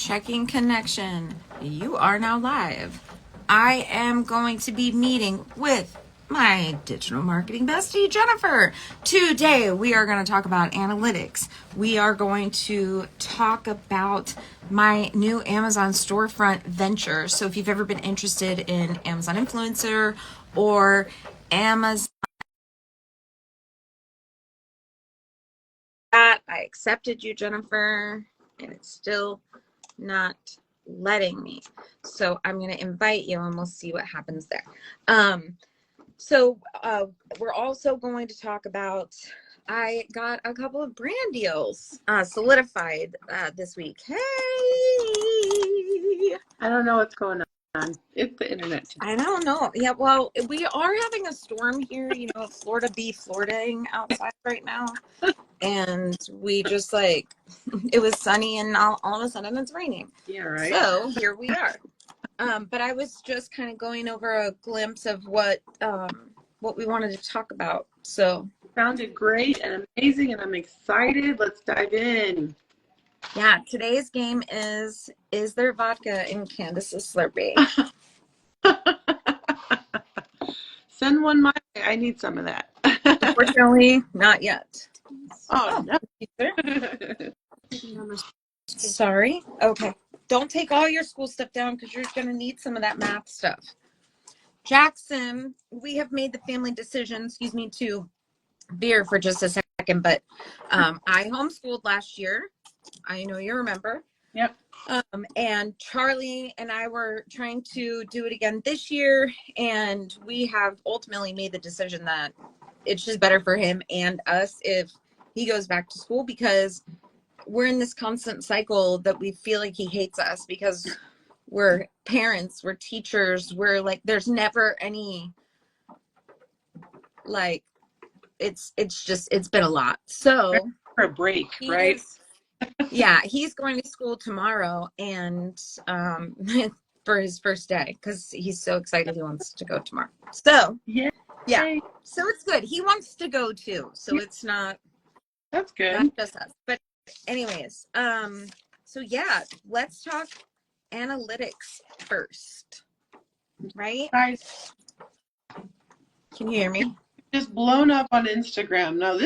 Checking connection. You are now live. I am going to be meeting with my digital marketing bestie, Jennifer. Today, we are going to talk about analytics. We are going to talk about my new Amazon storefront venture. So if you've ever been interested in Amazon Influencer or Amazon, I accepted you, Jennifer, and it's still not letting me. So I'm going to invite you and we'll see what happens there. We're also going to talk about, I got a couple of brand deals solidified this week. Hey! I don't know what's going on. It's the internet today. I don't know. Yeah, well, we are having a storm here, Florida be Floridaing outside right now. And we just it was sunny and all of a sudden it's raining. Yeah, right. So here we are. But I was just kind of going over a glimpse of what we wanted to talk about. So sounded great and amazing, and I'm excited. Let's dive in. Yeah, today's game is there vodka in Candace's Slurpee? Send one my way. I need some of that. Unfortunately, not yet. Oh no. Sorry. Okay. Don't take all your school stuff down because you're going to need some of that math stuff. Jackson, we have made the family decision, to veer for just a second, but I homeschooled last year. I know you remember. Yep. And Charlie and I were trying to do it again this year, and we have ultimately made the decision that it's just better for him and us if he goes back to school, because we're in this constant cycle that we feel like he hates us because we're parents, we're teachers, we're there's never any it's been a lot. So for a break, right? Yeah, he's going to school tomorrow, and for his first day, because he's so excited he wants to go tomorrow. So yeah, so it's good. He wants to go too, so it's not. That's good. Not just us, but anyways, so yeah, let's talk analytics first, right? Guys, can you hear me? Just blown up on Instagram. Now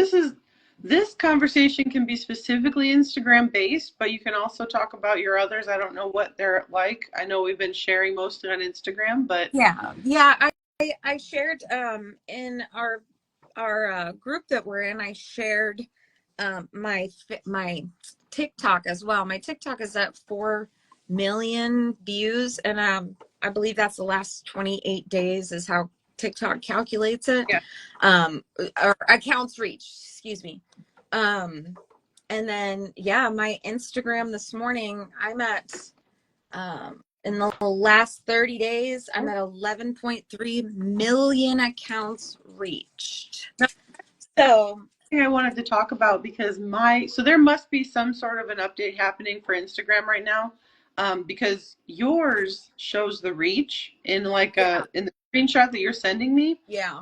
this conversation can be specifically Instagram based, but you can also talk about your others. I don't know what they're like. I know we've been sharing mostly on Instagram, but yeah, I shared in our group that we're in. I shared my TikTok as well. My TikTok is at 4 million views, and I believe that's the last 28 days is how TikTok calculates it. Yeah. Or accounts reach, excuse me. And then my Instagram this morning, I'm at in the last 30 days, I'm at 11.3 million accounts reached. So I wanted to talk about, because so there must be some sort of an update happening for Instagram right now, because yours shows the reach in in the screenshot that you're sending me. Yeah.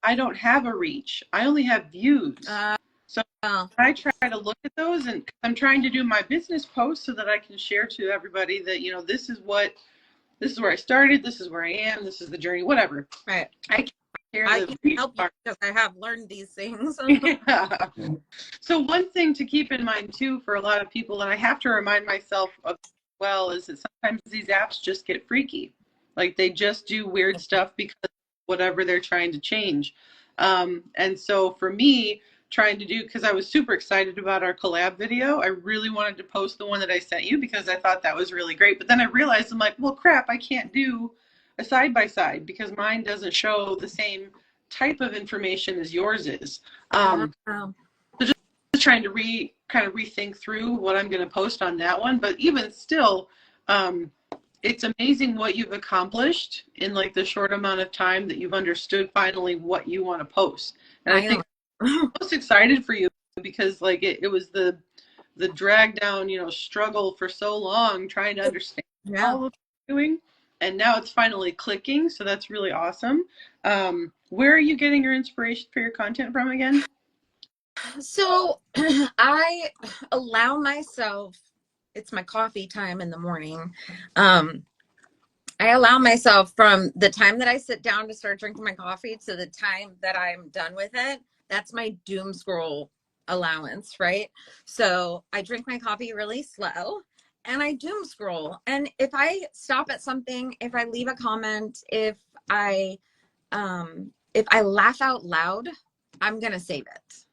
I don't have a reach. I only have views. So I try to look at those, and I'm trying to do my business posts so that I can share to everybody that, this is where I started, this is where I am, this is the journey, whatever. Right. I can help you because I have learned these things. Yeah. So one thing to keep in mind too for a lot of people, and I have to remind myself of as well, is that sometimes these apps just get freaky. They just do weird stuff because whatever they're trying to change. And so for me, trying to do, because I was super excited about our collab video, I really wanted to post the one that I sent you because I thought that was really great. But then I realized, I'm like, well, crap, I can't do a side-by-side because mine doesn't show the same type of information as yours is. So just trying to kind of rethink through what I'm going to post on that one. But even still, it's amazing what you've accomplished in the short amount of time that you've understood finally what you want to post. And I think I'm most excited for you because it was the drag down, struggle for so long trying to understand all of what you're doing. And now it's finally clicking. So that's really awesome. Where are you getting your inspiration for your content from again? So I allow myself it's my coffee time in the morning. Um, I allow myself from the time that I sit down to start drinking my coffee to the time that I'm done with it. That's my doom scroll allowance, right? So I drink my coffee really slow and I doom scroll. And if I stop at something, if I leave a comment, if I laugh out loud, I'm gonna save it.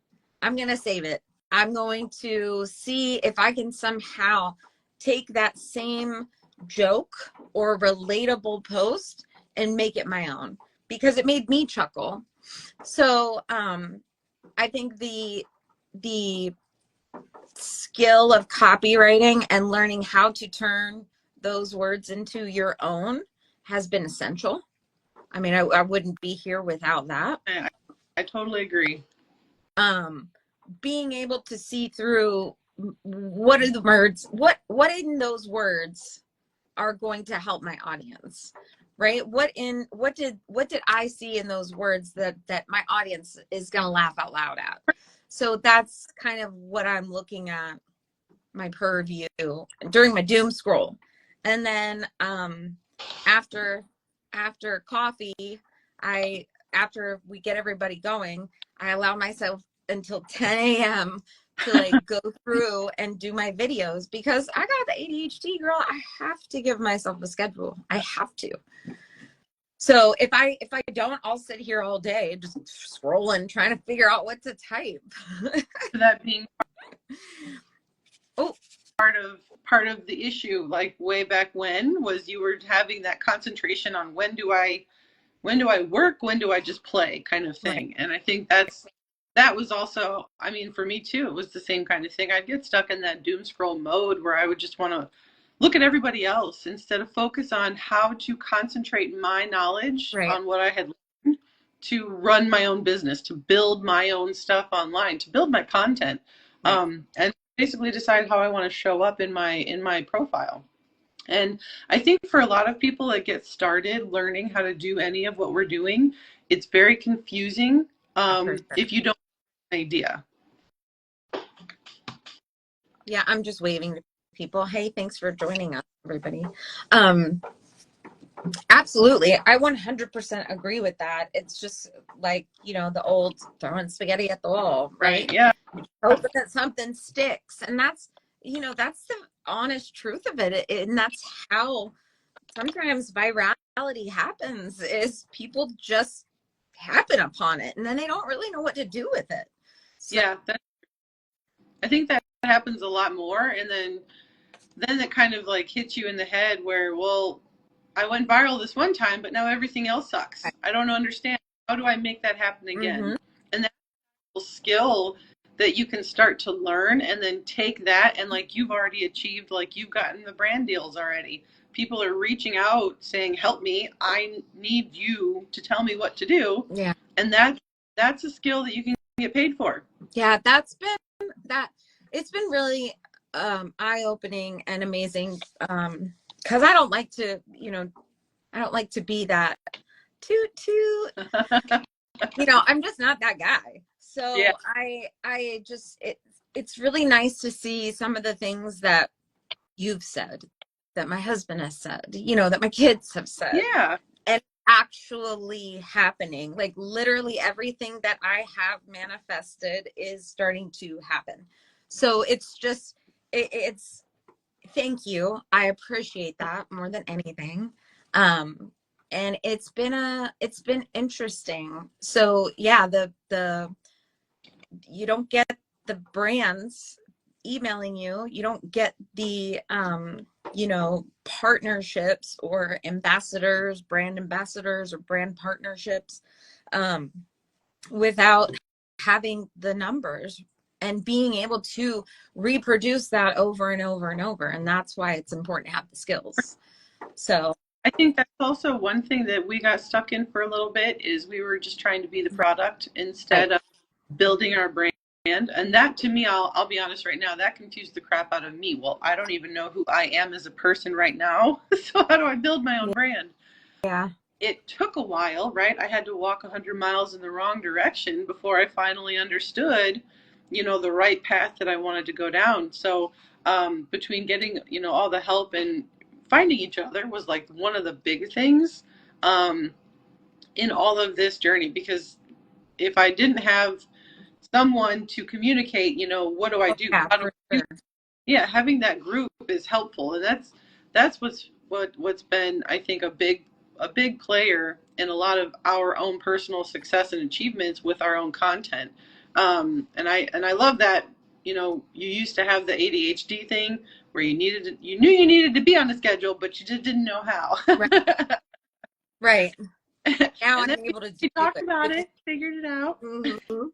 I'm gonna save it. I'm going to see if I can somehow take that same joke or relatable post and make it my own because it made me chuckle. So I think the skill of copywriting and learning how to turn those words into your own has been essential. I mean, I wouldn't be here without that. I totally agree. Being able to see through what are the words, what in those words are going to help my audience, right? What did I see in those words that my audience is going to laugh out loud at? So that's kind of what I'm looking at my purview during my doom scroll. And then after coffee, after we get everybody going, I allow myself until 10 a.m. to like go through and do my videos because I got the ADHD, girl. I have to give myself a schedule. I have to. So if I don't, I'll sit here all day just scrolling, trying to figure out what to type. That being part of the issue, like way back when, was you were having that concentration on when do I work, when do I just play kind of thing. Right. And I think that was also, I mean, for me too, it was the same kind of thing. I'd get stuck in that doom scroll mode where I would just want to look at everybody else instead of focus on how to concentrate my knowledge right. on what I had learned to run my own business, to build my own stuff online, to build my content, right. And basically decide how I want to show up in my profile. And I think for a lot of people that get started learning how to do any of what we're doing, it's very confusing if you don't have an idea. Yeah, I'm just waving to people. Hey, thanks for joining us, everybody. Absolutely. I 100% agree with that. It's just like, the old throwing spaghetti at the wall, right? Yeah. Hoping that something sticks. And that's the honest truth of it. And that's how sometimes virality happens, is people just happen upon it and then they don't really know what to do with it. So, yeah. I think that happens a lot more. And then it kind of like hits you in the head where, well, I went viral this one time, but now everything else sucks. I don't understand. How do I make that happen again? Mm-hmm. And that's a skill that you can start to learn and then take that and like you've already achieved, like you've gotten the brand deals already. People are reaching out saying, help me. I need you to tell me what to do. Yeah. And that's a skill that you can get paid for. Yeah, it's been really eye-opening and amazing. Because I don't like to, be that toot. I'm just not that guy. So yeah. I just, it's really nice to see some of the things that you've said, that my husband has said, that my kids have said. Yeah. And actually happening. Like literally everything that I have manifested is starting to happen. So it's just, it's thank you. I appreciate that more than anything. And it's been interesting. So yeah, you don't get the brands emailing you. You don't get the, partnerships or ambassadors, brand ambassadors or brand partnerships, without having the numbers and being able to reproduce that over and over and over. And that's why it's important to have the skills. So I think that's also one thing that we got stuck in for a little bit, is we were just trying to be the product instead of building our brand. And that, to me, I'll be honest right now, that confused the crap out of me. Well, I don't even know who I am as a person right now. So how do I build my own brand? Yeah. It took a while, right? I had to walk 100 miles in the wrong direction before I finally understood the right path that I wanted to go down. So between getting, all the help and finding each other was like one of the big things um, in all of this journey. Because if I didn't have someone to communicate, what do I Oh, do? yeah, How do for I do? sure. Yeah, having that group is helpful, and that's what's been, I think, a big player in a lot of our own personal success and achievements with our own content. And I love that, you used to have the ADHD thing where you knew you needed to be on a schedule, but you just didn't know how. Right. Right. Now And then I'm able to do we talked it about because it, figured it out. Mhm.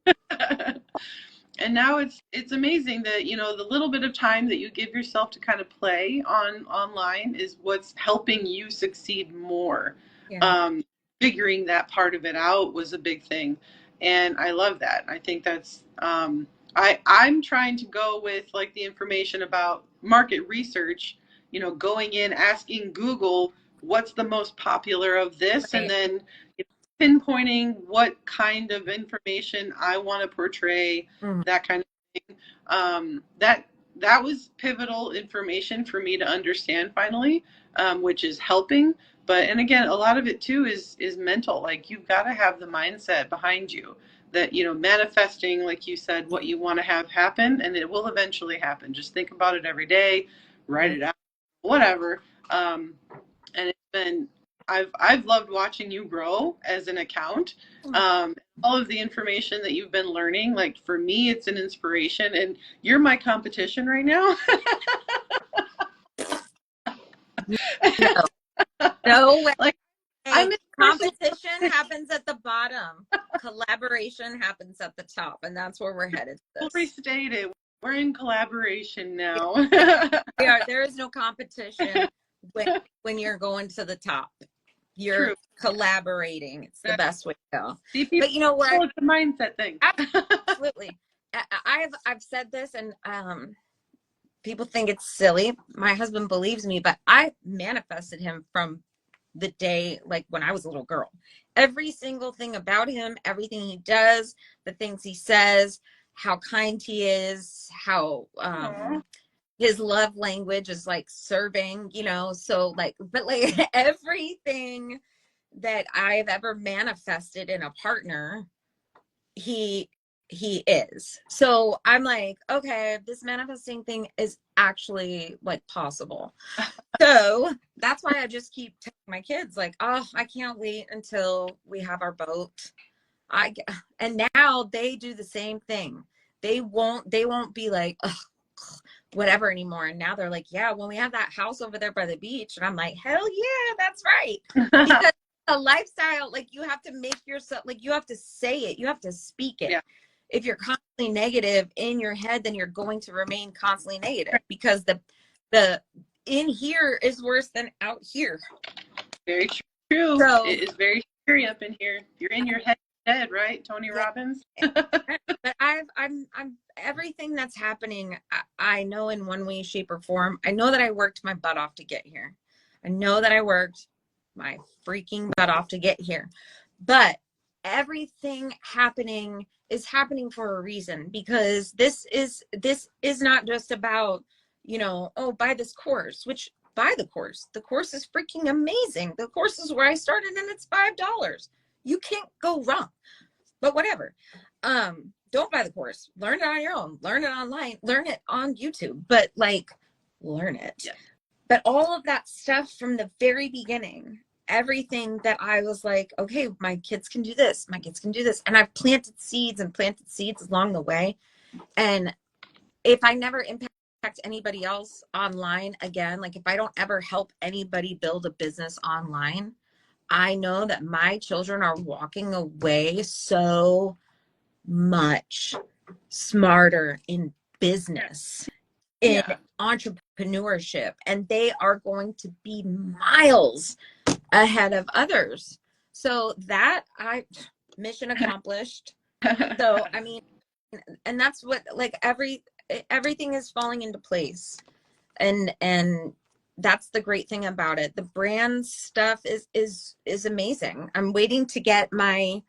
And now it's amazing that, the little bit of time that you give yourself to kind of play online is what's helping you succeed more. Yeah. um, Figuring that part of it out was a big thing, and I love that. I think that's I'm trying to go with like the information about market research, going in, asking Google what's the most popular of this, and Right. then pinpointing what kind of information I want to portray, Mhm. that kind of thing. That was pivotal information for me to understand finally, which is helping. But and again, a lot of it too is mental. Like you've got to have the mindset behind you that manifesting, like you said, what you want to have happen, and it will eventually happen. Just think about it every day, write Right. it out, whatever. And it's been I've loved watching you grow as an account. All of the information that you've been learning, like for me, it's an inspiration, and you're my competition right now. No, no way. Like I'm in personal Competition happens at the bottom. Collaboration happens at the top, and that's where we're headed to We'll this. restate it. We're in collaboration now. We are. There is no competition when you're going to the top. You're True. collaborating. It's the best way to go. See, people, But you know what? it's a mindset thing. Absolutely. I've said this, and people think it's silly. My husband believes me, but I manifested him from the day, like when I was a little girl. Every single thing about him, everything he does, the things he says, how kind he is, how his love language is like serving, so like, but like everything that I've ever manifested in a partner, he he is. So I'm like, okay, this manifesting thing is actually like possible. So that's why I just keep telling my kids, like, oh, I can't wait until we have our boat. And now they do the same thing. They won't be like, ugh, whatever anymore. And now they're like, yeah, when we have that house over there by the beach. And I'm like, hell yeah, that's right. Because a lifestyle, like you have to make yourself, like you have to say it, you have to speak it. Yeah. If you're constantly negative in your head, then you're going to remain constantly negative, because the in here is worse than out here. Very true. So it is very scary up in here. You're in your head dead, right, Tony Robbins? But I'm everything that's happening, I know in one way, shape, or form. I know that I worked my butt off to get here. I know that I worked my freaking butt off to get here. But everything happening is happening for a reason, because this is not just about, oh, buy this course, which buy the course. The course is freaking amazing. The course is where I started, and it's $5. You can't go wrong. But whatever. Don't buy the course. Learn it on your own. Learn it online. Learn it on YouTube. But like, learn it. Yeah. But all of that stuff from the very beginning, everything that I was like, okay, my kids can do this. My kids can do this. And I've planted seeds along the way. And if I never impact anybody else online again, like if I don't ever help anybody build a business online, I know that my children are walking away so much smarter in business, in entrepreneurship, and they are going to be miles ahead of others. So that mission accomplished. So I mean, and that's what, like, everything is falling into place, and that's the great thing about it. The brand stuff is amazing. I'm waiting to get my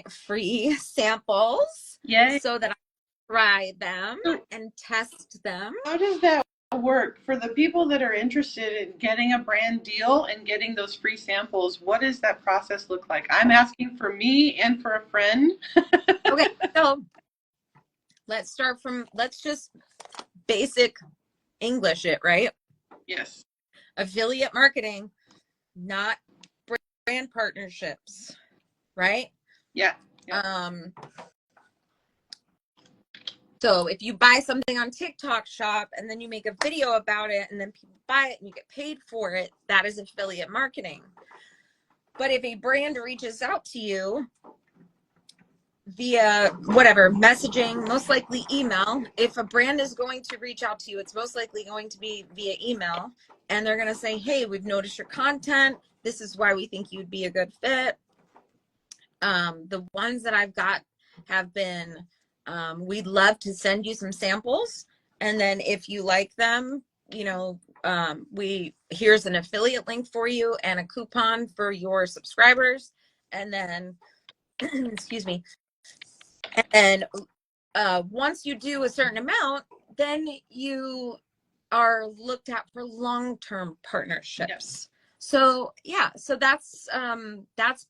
free samples, Yay. so that I try them So and test them. how does that work for the people that are interested in getting a brand deal and getting those free samples? What does that process look like? I'm asking for me and for a friend. Okay, so let's just basic English it, right? Yes. Affiliate marketing, not brand partnerships, right? Yeah. So if you buy something on TikTok Shop and then you make a video about it and then people buy it and you get paid for it, that is affiliate marketing. But if a brand reaches out to you via whatever messaging, most likely email, if a brand is going to reach out to you, it's most likely going to be via email, and they're going to say, hey, we've noticed your content. This is why we think you'd be a good fit. The ones that I've got have been, we'd love to send you some samples. And then if you like them, you know, here's an affiliate link for you and a coupon for your subscribers. And then, excuse me. And once you do a certain amount, then you are looked at for long-term partnerships. Yes. So yeah, so that's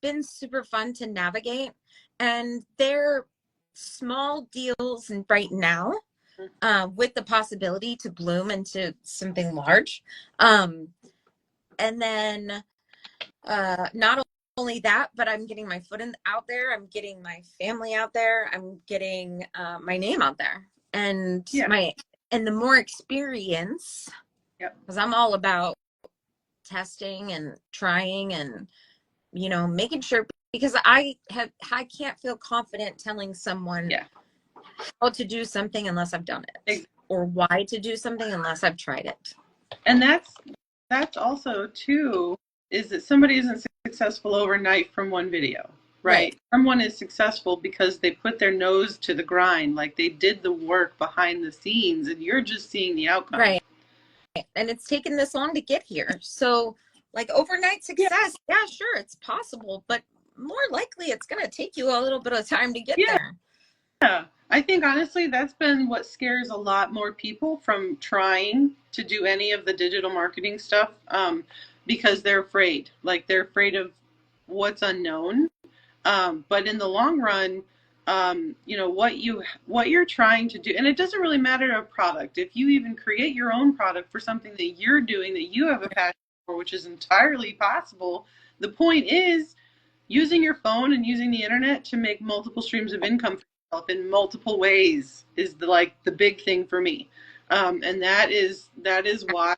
been super fun to navigate, and they're small deals right now, with the possibility to bloom into something large. And then not only that, but I'm getting my foot out there. I'm getting my family out there. I'm getting my name out there, and the more experience, because I'm all about testing and trying and, you know, making sure, because I can't feel confident telling someone how to do something unless I've done it, or why to do something unless I've tried it. And that's also too, is that somebody isn't successful overnight from one video, right? Someone is successful because they put their nose to the grind, like they did the work behind the scenes, and you're just seeing the outcome. Right. And it's taken this long to get here. So like overnight success, yeah, sure, it's possible, but more likely it's going to take you a little bit of time to get there. Yeah, I think honestly that's been what scares a lot more people from trying to do any of the digital marketing stuff, because they're afraid. Like they're afraid of what's unknown. But in the long run, you know, what you're trying to do, and it doesn't really matter a product. If you even create your own product for something that you're doing that you have a passion for, which is entirely possible, the point is using your phone and using the internet to make multiple streams of income for yourself in multiple ways is the big thing for me. And that is why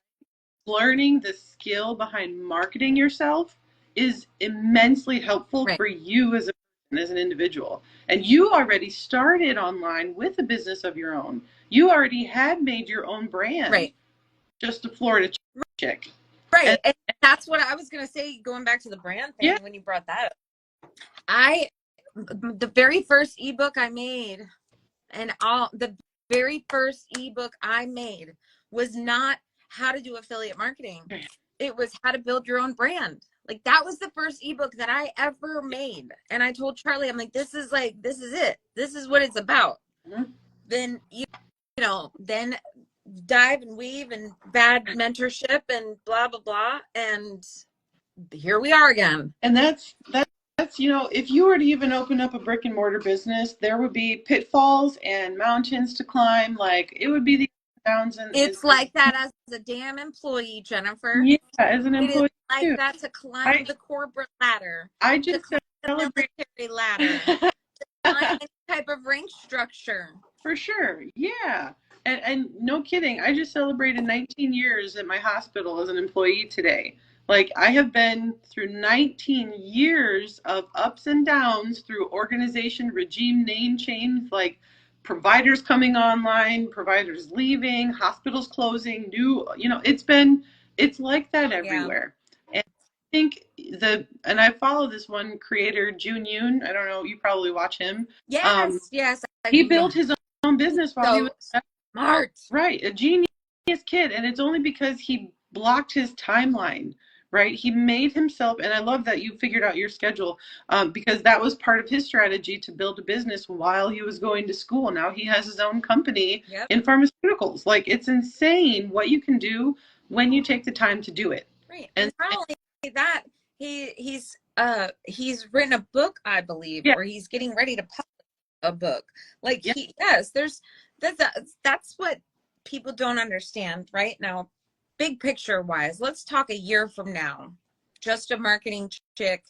learning the skill behind marketing yourself is immensely helpful for you as an individual. And you already started online with a business of your own. You already had made your own brand. Just a Florida chick. Right. And that's what I was going to say, going back to the brand thing when you brought that up. The very first ebook I made, the very first ebook I made was not how to do affiliate marketing. It was how to build your own brand. Like that was the first ebook that I ever made. And I told Charlie, I'm like, this is it. This is what it's about. Then, you know, then dive and weave and bad mentorship and blah, blah, blah. And here we are again. And that's, you know, if you were to even open up a brick and mortar business, there would be pitfalls and mountains to climb. Like it would be the downs. And it's like that as a damn employee, Jennifer. Yeah, as an employee. It is like that to climb the corporate ladder. I just climb the military ladder. To climb any type of rank structure. For sure. Yeah. And no kidding. I just celebrated 19 years at my hospital as an employee today. Like I have been through 19 years of ups and downs through organization, regime, name change, like providers coming online, providers leaving, hospitals closing, new, you know, it's like that everywhere. And I think and I follow this one creator, Jun Yoon. I don't know, you probably watch him. Yes. He built his own business while he was smart. Right. A genius kid. And it's only because he blocked his timeline, right? He made himself, and I love that you figured out your schedule, because that was part of his strategy to build a business while he was going to school. Now he has his own company Yep. in pharmaceuticals. Like, it's insane what you can do when you take the time to do it. Right. And not only that, he's written a book, I believe, Yeah. or he's getting ready to publish a book. Like, Yeah. that's what people don't understand right now. Big picture wise, let's talk a year from now. Just a marketing chick,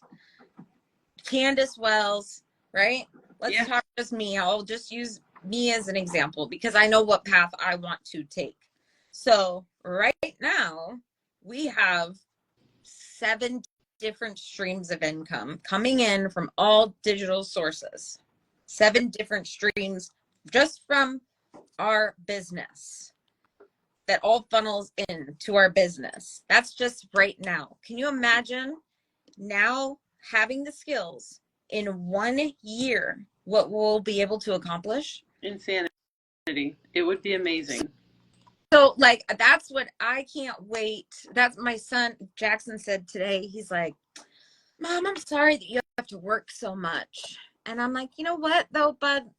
Candace Wells, right? Let's Yeah. talk just me. I'll just use me as an example because I know what path I want to take. So right now, we have 7 different streams of income coming in from all digital sources. 7 different streams just from our business that all funnels into our business. That's just right now. Can you imagine now having the skills in 1 year what we'll be able to accomplish? Insanity. It would be amazing. So like, that's what I can't wait. That's my son Jackson said today. He's like, Mom, I'm sorry that you have to work so much. And I'm like, you know what though, bud,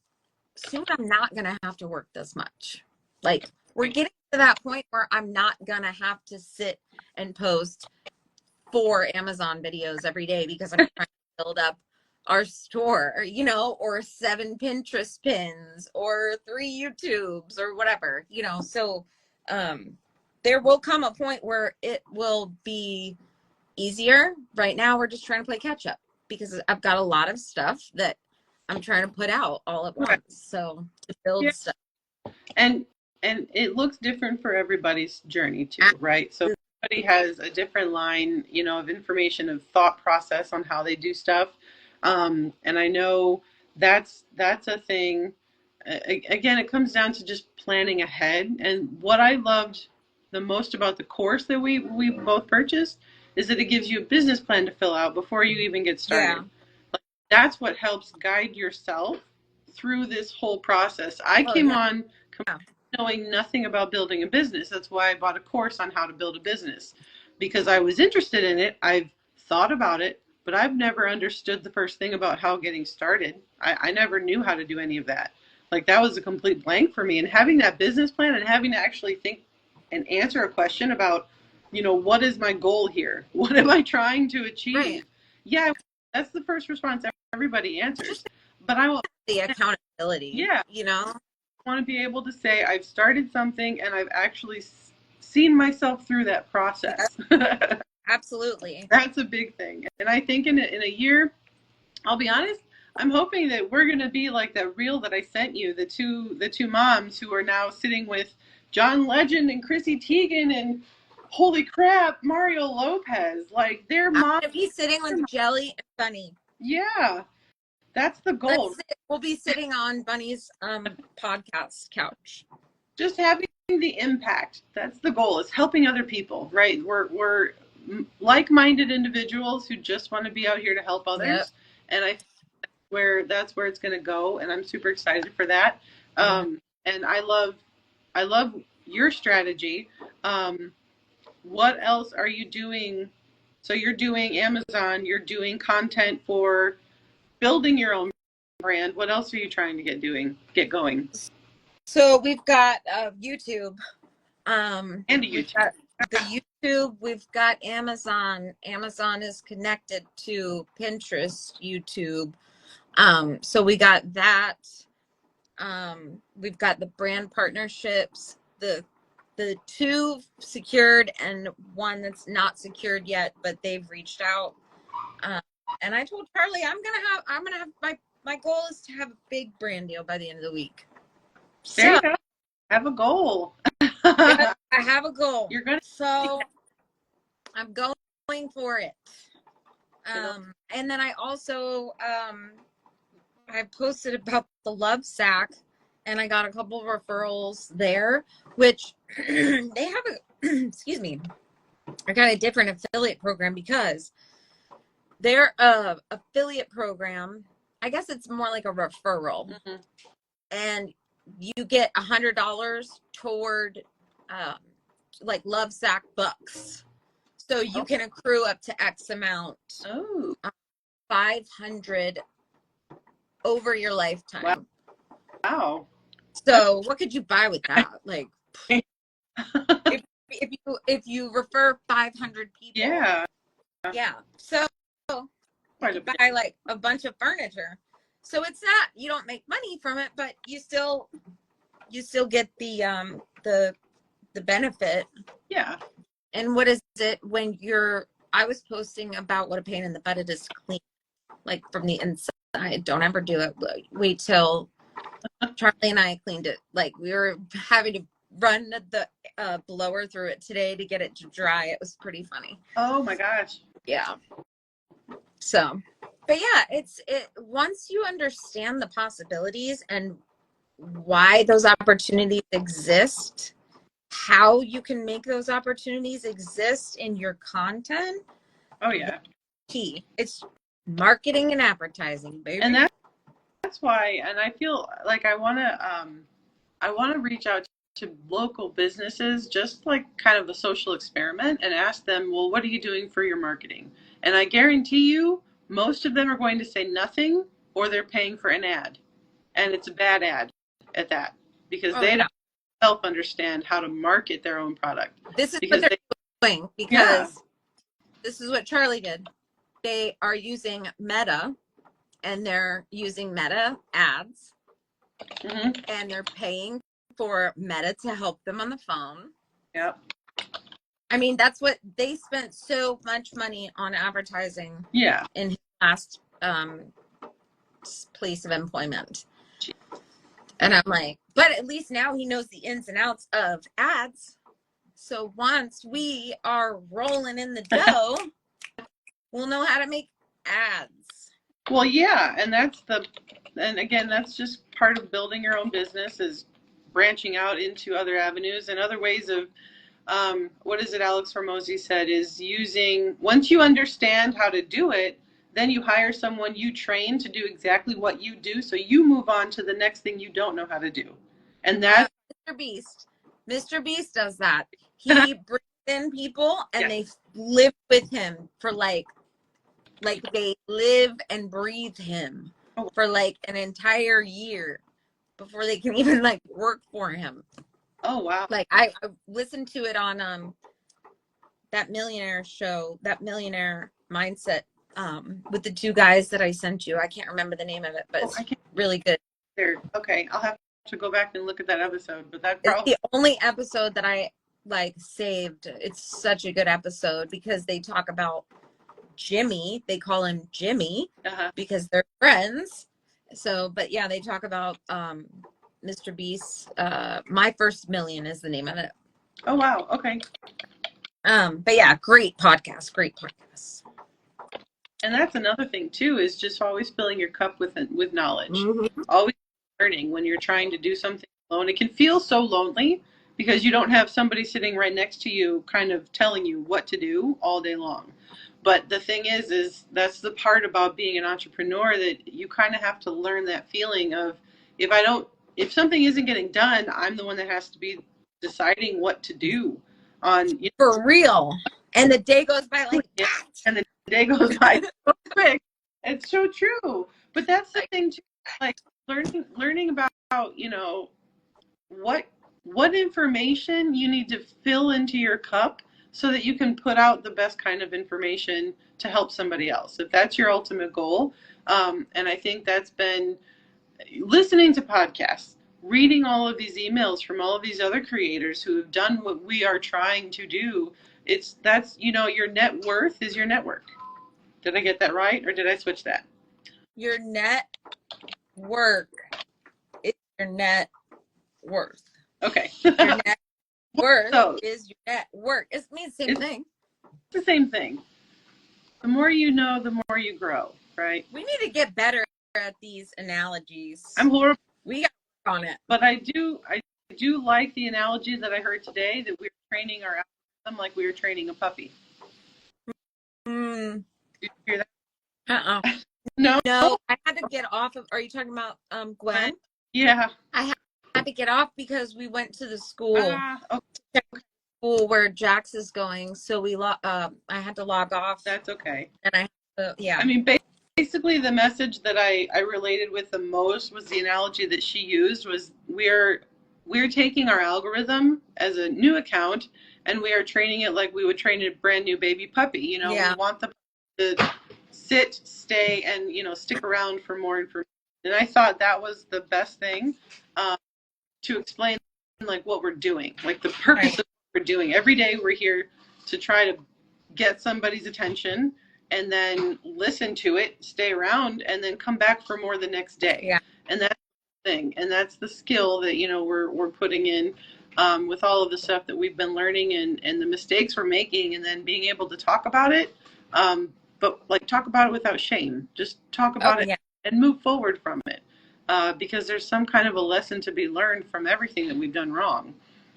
soon I'm not gonna have to work this much. Like, we're getting to that point where I'm not gonna have to sit and post 4 Amazon videos every day because I'm trying to build up our store, you know, or 7 Pinterest pins or 3 YouTubes or whatever, you know. So there will come a point where it will be easier. Right now we're just trying to play catch up because I've got a lot of stuff that I'm trying to put out all at once. So to build stuff. And it looks different for everybody's journey too, right? So everybody has a different line, you know, of information, of thought process on how they do stuff. And I know that's a thing. Again, it comes down to just planning ahead. And what I loved the most about the course that we both purchased is that it gives you a business plan to fill out before you even get started. Yeah. That's what helps guide yourself through this whole process. I came on knowing nothing about building a business. That's why I bought a course on how to build a business, because I was interested in it. I've thought about it, but I've never understood the first thing about how getting started. I never knew how to do any of that. Like, that was a complete blank for me. And having that business plan and having to actually think and answer a question about, you know, what is my goal here? What am I trying to achieve? Right. Yeah, that's the first response everybody answers. But I want the accountability. Yeah. You know? I want to be able to say I've started something and I've actually seen myself through that process. Absolutely. That's a big thing. And I think in a year, I'll be honest, I'm hoping that we're going to be like that reel that I sent you, the two moms who are now sitting with John Legend and Chrissy Teigen and, holy crap, Mario Lopez. Like, their mom. I'm going to be sitting with Jelly and Bunny. Yeah. That's the goal. We'll be sitting on Bunny's podcast couch. Just having the impact. That's the goal. It's helping other people, right? We're like-minded individuals who just want to be out here to help others. Yep. And I think that's where it's going to go. And I'm super excited for that. And I love your strategy. What else are you doing? So you're doing Amazon, you're doing content for building your own brand. What else are you trying to get going? So we've got YouTube. And a YouTube. The YouTube, we've got Amazon. Amazon is connected to Pinterest, YouTube. So we got that. We've got the brand partnerships, the 2 secured and 1 that's not secured yet, but they've reached out. And I told Charlie, I'm gonna have my goal is to have a big brand deal by the end of the week. There you go. Have a goal. I have a goal. You're gonna. So I'm going for it. And then I also I posted about the Lovesac, and I got a couple of referrals there, which they have a excuse me. I got a different affiliate program because their affiliate program, I guess it's more like a referral. Mm-hmm. And you get $100 toward like Lovesac bucks. So you can accrue up to X amount, Oh, 500 over your lifetime. wow. So what could you buy with that? Like, if you refer 500 people, yeah. So Quite you a bit. buy like a bunch of furniture. So it's not, you don't make money from it, but you still get the benefit. Yeah. And what is it when I was posting about what a pain in the butt it is to clean, like from the inside. Don't ever do it. Wait till Charlie and I cleaned it. Like we were having to run the blower through it today to get it to dry. It was pretty funny. Oh my gosh. Yeah. So, but yeah, once you understand the possibilities and why those opportunities exist, how you can make those opportunities exist in your content. Oh yeah. Key. It's marketing and advertising, baby. And that's why, and I feel like I want to reach out to local businesses, just like kind of a social experiment, and ask them, well, what are you doing for your marketing? And I guarantee you, most of them are going to say nothing, or they're paying for an ad, and it's a bad ad at that, because they don't self-understand how to market their own product. This is what they're doing, because this is what Charlie did. They are using Meta, and they're using Meta ads, and they're paying for Meta to help them on the phone. Yep. I mean, that's what they spent so much money on advertising. Yeah. In his last place of employment. And I'm like, but at least now he knows the ins and outs of ads. So once we are rolling in the dough, we'll know how to make ads. Well, yeah, and again, that's just part of building your own business, is branching out into other avenues and other ways of, what is it Alex Hormozi said, is using, once you understand how to do it, then you hire someone you train to do exactly what you do, so you move on to the next thing you don't know how to do. And that's Mr. Beast does that. He brings in people and they live with him for like they live and breathe him for like an entire year before they can even like work for him. Oh wow. Like I listened to it on that millionaire show, that Millionaire Mindset, with the two guys that I sent you. I can't remember the name of it, but it's really good. Okay, I'll have to go back and look at that episode, but that's the only episode that I like saved. It's such a good episode because they talk about Jimmy. They call him Jimmy because they're friends. So, but yeah, they talk about Mr. Beast. My First Million is the name of it. Oh wow. Okay. But yeah, great podcast. And that's another thing too, is just always filling your cup with knowledge. Mm-hmm. Always learning when you're trying to do something alone. It can feel so lonely because you don't have somebody sitting right next to you kind of telling you what to do all day long. But the thing is that's the part about being an entrepreneur, that you kind of have to learn that feeling of, if something isn't getting done, I'm the one that has to be deciding what to do on, for real. And the day goes by like that. And the day goes by so quick. It's so true. But that's the thing too, like learning about, what information you need to fill into your cup so that you can put out the best kind of information to help somebody else, if that's your ultimate goal. And I think that's been listening to podcasts, reading all of these emails from all of these other creators who have done what we are trying to do. Your net worth is your network. Did I get that right, or did I switch that? Your net worth is your net worth. Okay. Your net worth is your net worth. It means the same thing. It's the same thing. The more you know, the more you grow, right? We need to get better at these analogies. I'm horrible. We got to work on it. But I do like the analogy that I heard today, that we're training our algorithm like we were training a puppy. Did you hear that? No, I had to get off of. Are you talking about Gwen? Yeah. I had to get off because we went to the school. Okay. school where Jax is going, so I had to log off, That's okay. and yeah. I mean, basically the message that I related with the most was the analogy that she used was we're taking our algorithm as a new account and we are training it like we would train a brand new baby puppy. You know, Yeah. we want them to sit, stay, and, you know, stick around for more information. And I thought that was the best thing to explain, like, what we're doing, like the purpose of what we're doing. Every day we're here to try to get somebody's attention and then listen to it, stay around, and then come back for more the next day. Yeah. And that's the thing. And that's the skill that, you know, we're putting in with all of the stuff that we've been learning and the mistakes we're making, and then being able to talk about it. But like, talk about it without shame. Just talk about it and move forward from it. Because there's some kind of a lesson to be learned from everything that we've done wrong.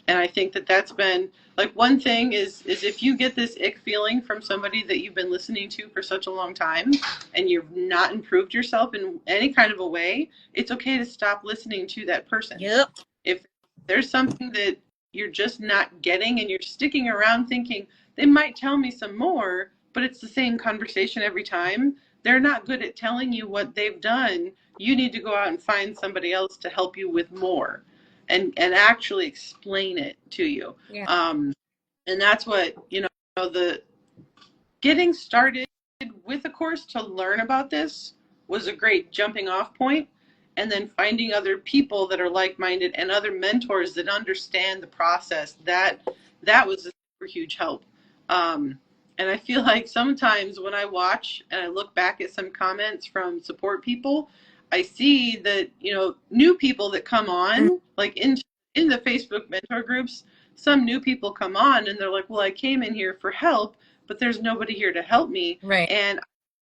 And I think that that's been, like, one thing is if you get this ick feeling from somebody that you've been listening to for such a long time and you've not improved yourself in any kind of a way, it's okay to stop listening to that person. Yep. If there's something that you're just not getting and you're sticking around thinking they might tell me some more, but it's the same conversation every time, they're not good at telling you what they've done. You need to go out and find somebody else to help you with more and actually explain it to you. Yeah. And that's what, you know, the getting started with a course to learn about this was a great jumping off point. And then finding other people that are like-minded and other mentors that understand the process, that was a super huge help. And I feel like sometimes when I watch and I look back at some comments from support people, I see that, you know, new people that come on, like in the Facebook mentor groups, some new people come on and they're like, well, I came in here for help, but there's nobody here to help me. Right. And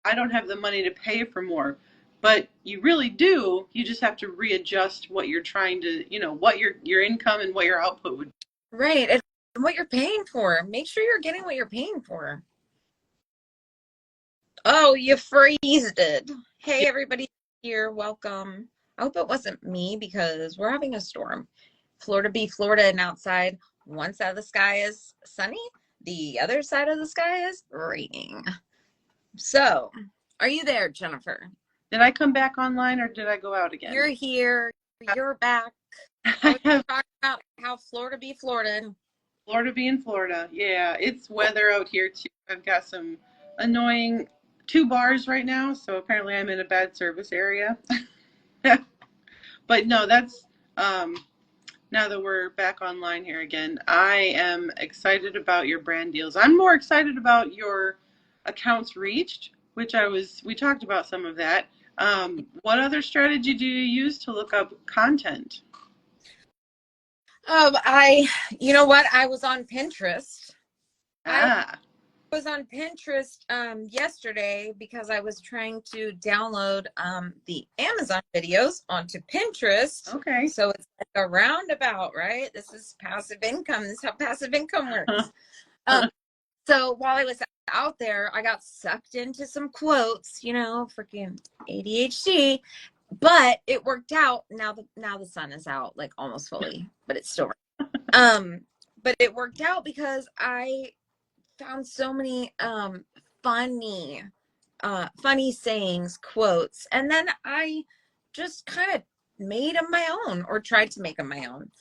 I don't have the money to pay for more. But you really do. You just have to readjust what you're trying to, you know, what your income and what your output would be. Right. And what you're paying for. Make sure you're getting what you're paying for. Oh, you freezed it. Hey, everybody here. Welcome. I hope it wasn't me because we're having a storm. Florida be Florida, and outside, one side of the sky is sunny. The other side of the sky is raining. So, are you there, Jennifer? Did I come back online or did I go out again? You're here. You're back. I was talking about how Florida be Florida. Florida being Florida. Yeah, it's weather out here too. I've got some annoying 2 bars right now, so apparently I'm in a bad service area. But no, that's now that we're back online here again, I am excited about your brand deals. I'm more excited about your accounts reached, which we talked about some of that. What other strategy do you use to look up content? You know what? I was on Pinterest. I was on Pinterest yesterday because I was trying to download the Amazon videos onto Pinterest. Okay. So it's like a roundabout, right? This is passive income. This is how passive income works. So while I was out there, I got sucked into some quotes, you know, freaking ADHD, but it worked out. Now the sun is out like almost fully, but it's still but it worked out because I found so many funny sayings, quotes, and then I just kind of made them my own, or tried to make them my own,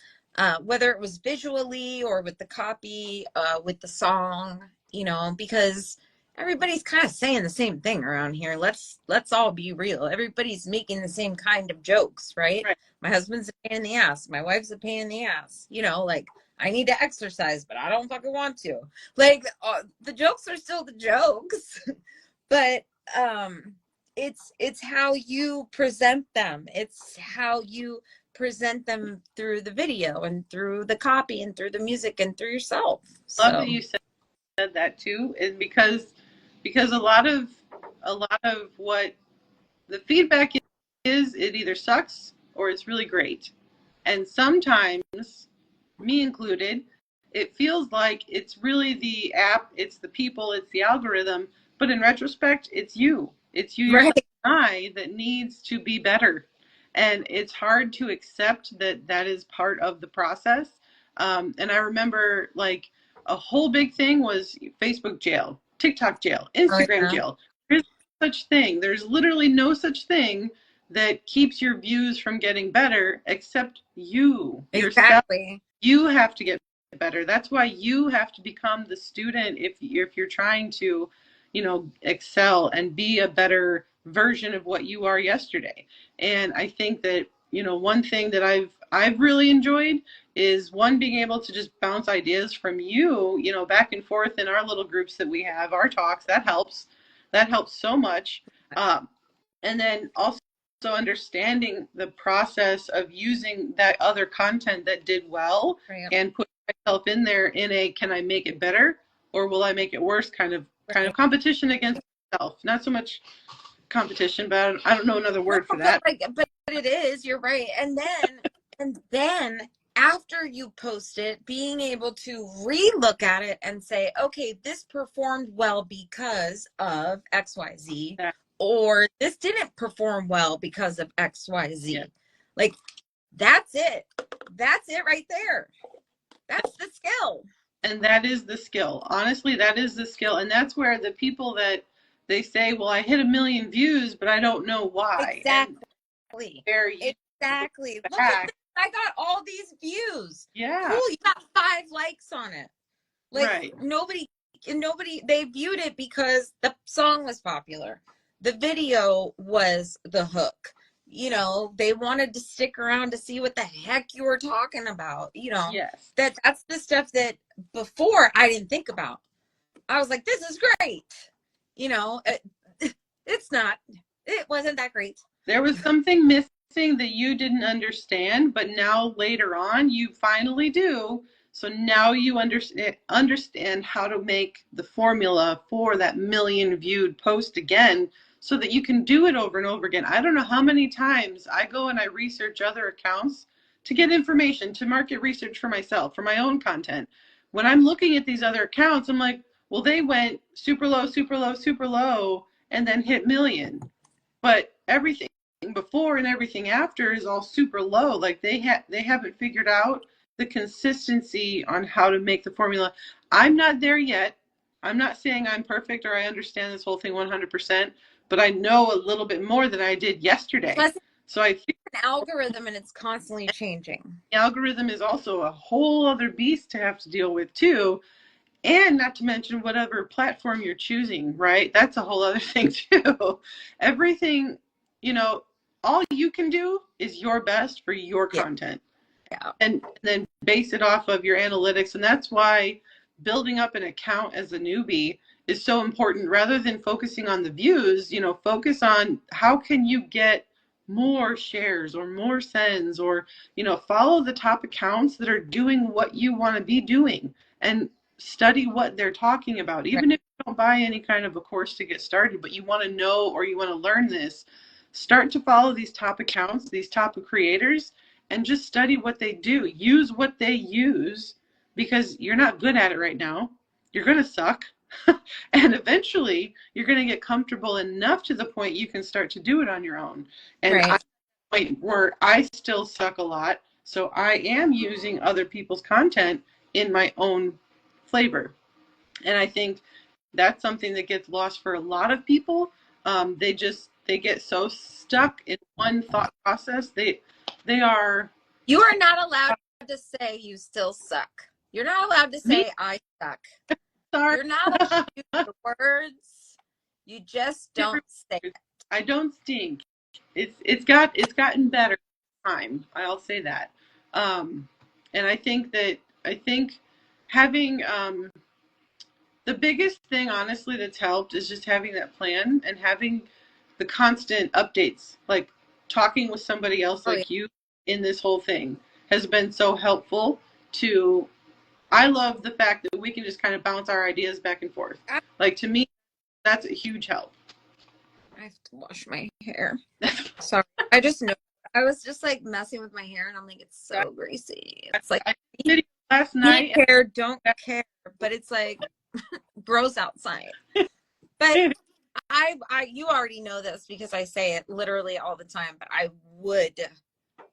whether it was visually or with the copy, with the song, you know, because everybody's kind of saying the same thing around here. Let's all be real. Everybody's making the same kind of jokes, right? My husband's a pain in the ass. My wife's a pain in the ass. You know, like, I need to exercise, but I don't fucking want to. Like, the jokes are still the jokes, but it's how you present them. It's how you present them through the video and through the copy and through the music and through yourself. Love that you said that too, is because a lot of what the feedback is, it either sucks or it's really great. And sometimes, me included, it feels like it's really the app, it's the people, it's the algorithm, but in retrospect, it's you. It's you, yourself, and I, that needs to be better. And it's hard to accept that is part of the process. And I remember, like, a whole big thing was Facebook jail, TikTok jail, Instagram jail. There's no such thing. There's literally no such thing that keeps your views from getting better except you yourself. You have to get better. That's why you have to become the student if you're trying to, excel and be a better version of what you are yesterday. And I think that, one thing that I've really enjoyed is being able to just bounce ideas from you, back and forth in our little groups that we have, our talks. That helps so much. And then also understanding the process of using that other content that did well and put myself in there in a, can I make it better or will I make it worse kind of competition against myself. Not so much competition, but I don't know another word for that. But it is, you're right. And then after you post it, being able to re-look at it and say, okay, this performed well because of XYZ, or this didn't perform well because of XYZ. Yeah. Like, that's it. That's it right there. That's the skill. And that is the skill. Honestly, that is the skill. And that's where the people that they say, well, I hit 1 million views, but I don't know why. Exactly. Exactly. Look at this. I got all these views. Yeah. Cool. You got 5 likes on it. Like, nobody, they viewed it because the song was popular. The video was the hook. They wanted to stick around to see what the heck you were talking about. Yes. That's the stuff that before I didn't think about. I was like, this is great. It wasn't that great. There was something missing that you didn't understand, but now later on you finally do. So now you understand how to make the formula for that 1 million viewed post again, so that you can do it over and over again. I don't know how many times I go and I research other accounts to get information, to market research for myself, for my own content. When I'm looking at these other accounts, I'm like, well, they went super low, super low, super low, and then hit 1 million. But everything before and everything after is all super low. Like they haven't figured out the consistency on how to make the formula. I'm not there yet. I'm not saying I'm perfect or I understand this whole thing 100%, but I know a little bit more than I did yesterday. So I think an algorithm, and it's constantly changing. The algorithm is also a whole other beast to have to deal with too. And not to mention whatever platform you're choosing, right? That's a whole other thing too. Everything, all you can do is your best for your content. Yeah. And then base it off of your analytics. And that's why building up an account as a newbie is so important. Rather than focusing on the views, focus on how can you get more shares or more sends, or, follow the top accounts that are doing what you want to be doing and study what they're talking about. Even if you don't buy any kind of a course to get started, but you want to know or you want to learn this, start to follow these top accounts, these top creators, and just study what they do. Use what they use, because you're not good at it right now. You're going to suck. And eventually you're going to get comfortable enough to the point you can start to do it on your own. And I'm at the point where I still suck a lot. So I am using other people's content in my own flavor. And I think that's something that gets lost for a lot of people. They get so stuck in one thought process. You are not allowed to say you still suck. You're not allowed to say I suck. Sorry. You're not allowed to use the words. You just don't say it. I don't stink. It's gotten better time. I'll say that. And I think having the biggest thing, honestly, that's helped is just having that plan and having the constant updates, like talking with somebody else like you in this whole thing has been so helpful to. I love the fact that we can just kind of bounce our ideas back and forth. Like, to me, that's a huge help. I have to wash my hair. Sorry. I just know. I was just like messing with my hair and I'm like, it's so greasy. It's like last night. Hair, don't care, but it's like gross outside. But you already know this because I say it literally all the time, but I would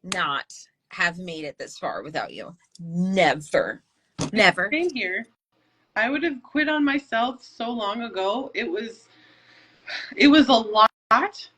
not have made it this far without you. Never. Same here. I would have quit on myself so long ago. It was a lot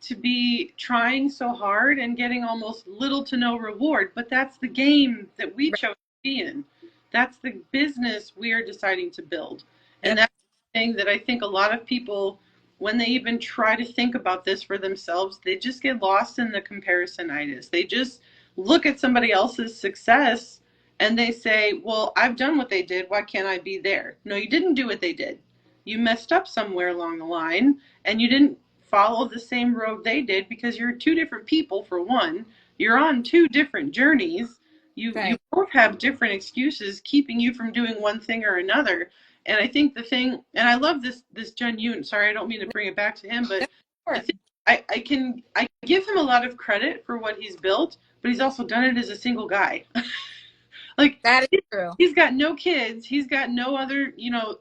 to be trying so hard and getting almost little to no reward, but that's the game that we chose to be in. That's the business we are deciding to build. And Yep. that's the thing that I think a lot of people, when they even try to think about this for themselves, they just get lost in the comparisonitis. They just look at somebody else's success and they say, well, I've done what they did. Why can't I be there? No, you didn't do what they did. You messed up somewhere along the line, and you didn't follow the same road they did because you're two different people. For one, you're on two different journeys. You both have different excuses keeping you from doing one thing or another. And I think the thing, and I love this John Yoon. Sorry, I don't mean to bring it back to him, but I think I give him a lot of credit for what he's built, but he's also done it as a single guy. Like, That is true. he's got no kids. He's got no other,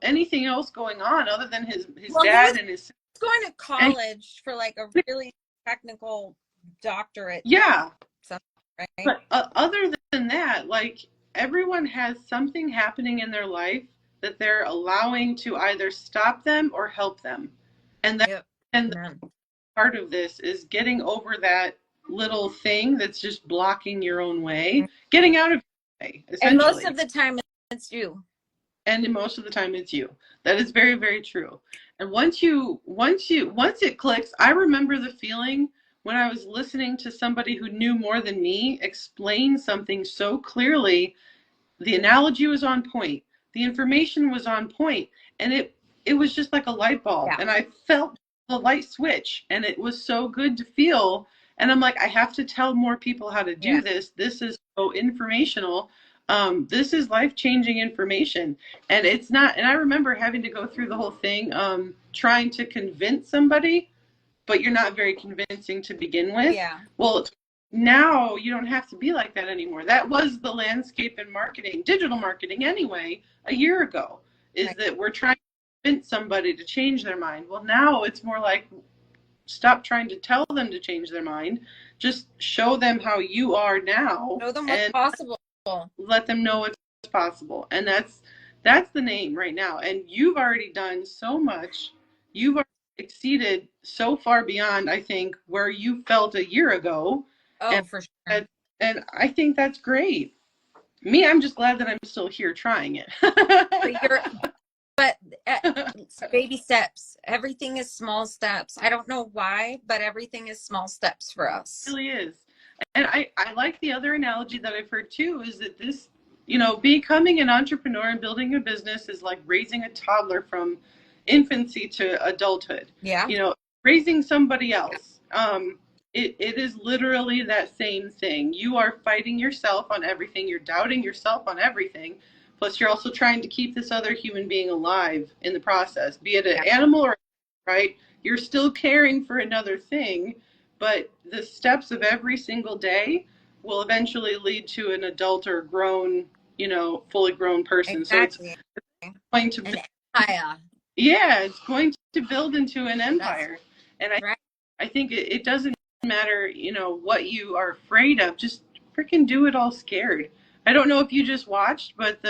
anything else going on other than his Well, dad and his. Going to college for like a really technical doctorate. Yeah. Right? But other than that, like, everyone has something happening in their life that they're allowing to either stop them or help them. And that, Yep. and part of this is getting over that little thing that's just blocking your own way, getting out of your way, essentially. And most of the time it's you. And most of the time it's you. That is very, very true. And once it clicks, I remember the feeling when I was listening to somebody who knew more than me explain something so clearly. The analogy was on point. The information was on point, and it was just like a light bulb. Yeah. And I felt the light switch, and it was so good to feel. And I'm like, I have to tell more people how to do this. This is so informational. This is life-changing information. And it's not, and I remember having to go through the whole thing, trying to convince somebody, but you're not very convincing to begin with. Yeah. Well, now you don't have to be like that anymore. That was the landscape in marketing, digital marketing anyway, a year ago, is that we're trying to convince somebody to change their mind. Well, now it's more like, stop trying to tell them to change their mind. Just show them how you are now. Show them what's possible. Let them know what's possible. And that's the name right now. And you've already done so much. You've already exceeded so far beyond, I think, where you felt a year ago. Oh, for sure. And I think that's great. Me, I'm just glad that I'm still here trying it. But baby steps. Everything is small steps. I don't know why, but everything is small steps for us. It really is. And I like the other analogy that I've heard too, is that this, becoming an entrepreneur and building a business is like raising a toddler from infancy to adulthood. Yeah. Raising somebody else. It is literally that same thing. You are fighting yourself on everything. You're doubting yourself on everything. Plus, you're also trying to keep this other human being alive in the process, be it an animal or, right? You're still caring for another thing, but the steps of every single day will eventually lead to an adult or grown, fully grown person. Exactly. So it's going to an empire. Yeah, it's going to build into an empire. And I think it doesn't matter, what you are afraid of. Just freaking do it all scared. I don't know if you just watched, but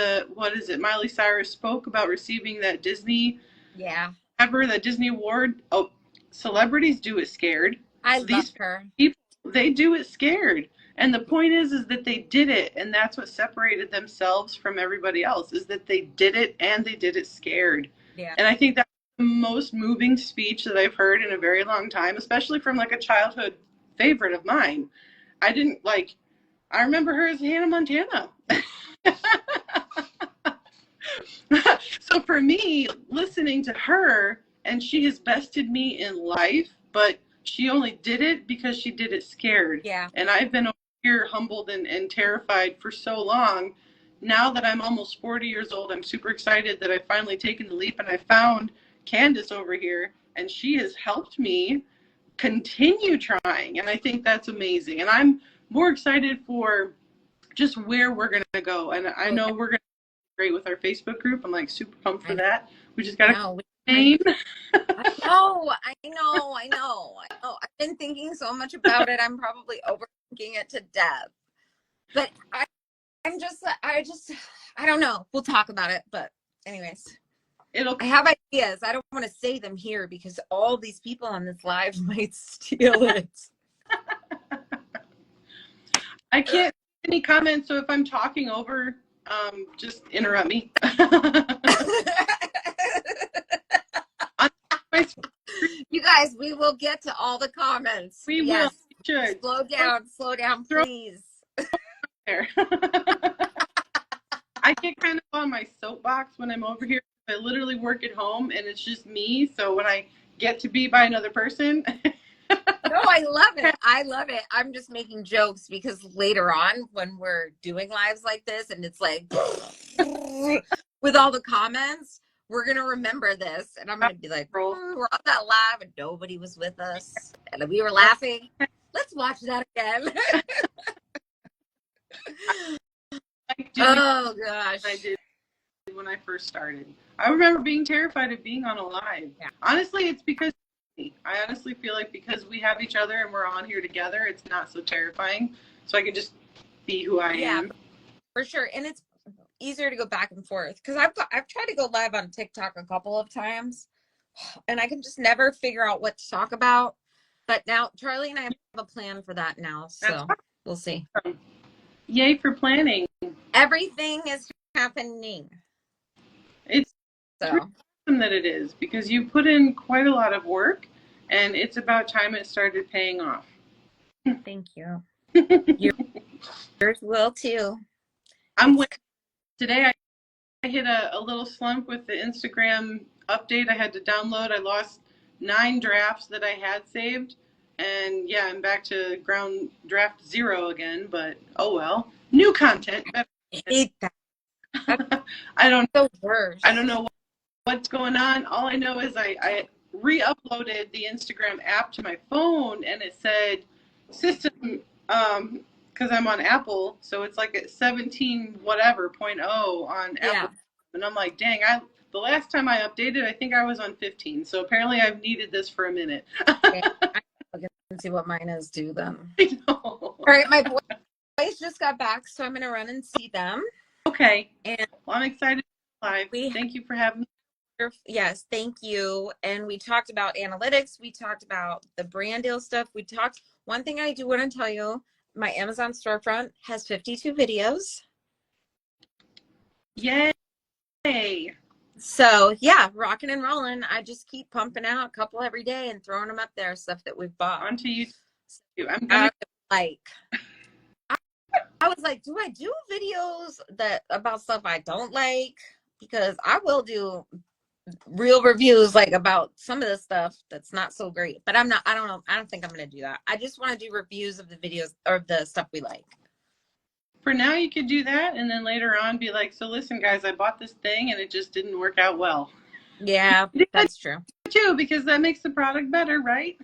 Miley Cyrus spoke about receiving that Disney award. Oh, celebrities do it scared. I love her. People, they do it scared. And the point is that they did it, and that's what separated themselves from everybody else, is that they did it and they did it scared. Yeah. And I think that's the most moving speech that I've heard in a very long time, especially from like a childhood favorite of mine. I remember her as Hannah Montana. So for me, listening to her, and she has bested me in life, but she only did it because she did it scared. Yeah. And I've been over here humbled and terrified for so long. Now that I'm almost 40 years old, I'm super excited that I've finally taken the leap, and I found Candace over here, and she has helped me continue trying. And I think that's amazing. And I'm more excited for just where we're going to go. And I know we're going to be great with our Facebook group. I'm like super pumped for that. We just got a name. I know. I've been thinking so much about it. I'm probably overthinking it to death. But I don't know. We'll talk about it. But anyways. It'll. I have ideas. I don't want to say them here because all these people on this live might steal it. I can't see any comments, so if I'm talking over, just interrupt me. You guys, we will get to all the comments. We yes. will. We should. Slow down, please. There. I get kind of on my soapbox when I'm over here. I literally work at home and it's just me. So when I get to be by another person. No, I love it. I love it. I'm just making jokes because later on when we're doing lives like this and it's like with all the comments, we're going to remember this. And I'm going to be like, we're on that live and nobody was with us. And we were laughing. Let's watch that again. Oh gosh. I did when I first started. I remember being terrified of being on a live. Yeah. Honestly, it's because I honestly feel like because we have each other and we're on here together, it's not so terrifying. So I can just be who I am. For sure. And it's easier to go back and forth because I've tried to go live on TikTok a couple of times and I can just never figure out what to talk about. But now Charlie and I have a plan for that now. So we'll see. Yay for planning. Everything is happening. It's awesome that it is because you put in quite a lot of work and it's about time it started paying off. Thank you. Yours will too. Today I hit a little slump with the Instagram update I had to download. I lost 9 drafts that I had saved. And yeah, I'm back to ground draft 0 again, but oh well. New content. I hate that. I don't know. Worse. I don't know what's going on. All I know is I re-uploaded the Instagram app to my phone and it said system because I'm on Apple, so it's like at 17 whatever 0.0 on Apple. And I'm like, dang, the last time I updated, I think I was on 15. So apparently I've needed this for a minute. Okay. And see what mine is due then. I know. All right, my boys just got back, so I'm gonna run and see them. Okay. And well, I'm excited to live. Thank you for having me. Yes, thank you. And we talked about analytics. We talked about the brand deal stuff. One thing I do want to tell you, my Amazon storefront has 52 videos. Yay. So yeah, rocking and rolling. I just keep pumping out a couple every day and throwing them up there, stuff that we've bought. Onto YouTube. I'm gonna I was like, do I do videos about stuff I don't like? Because I will do real reviews like about some of the stuff that's not so great. But I don't know. I don't think I'm gonna do that. I just want to do reviews of the videos or the stuff we like. For now, you could do that, and then later on be like, so listen, guys, I bought this thing, and it just didn't work out well. Yeah, that's true. Too, because that makes the product better, right?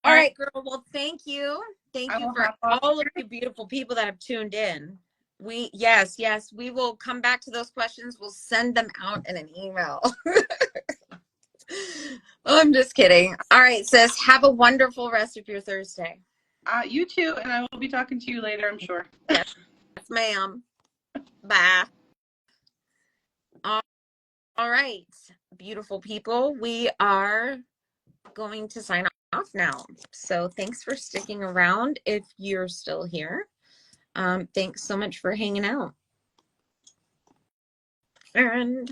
All right, girl. Well, thank you. Thank you for all of you beautiful people that have tuned in. Yes, we will come back to those questions. We'll send them out in an email. I'm just kidding. All right, sis. Have a wonderful rest of your Thursday. You too, and I will be talking to you later, I'm sure. Yes, ma'am. Bye. All right, beautiful people. We are going to sign off now. So thanks for sticking around if you're still here. Thanks so much for hanging out. And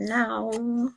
now...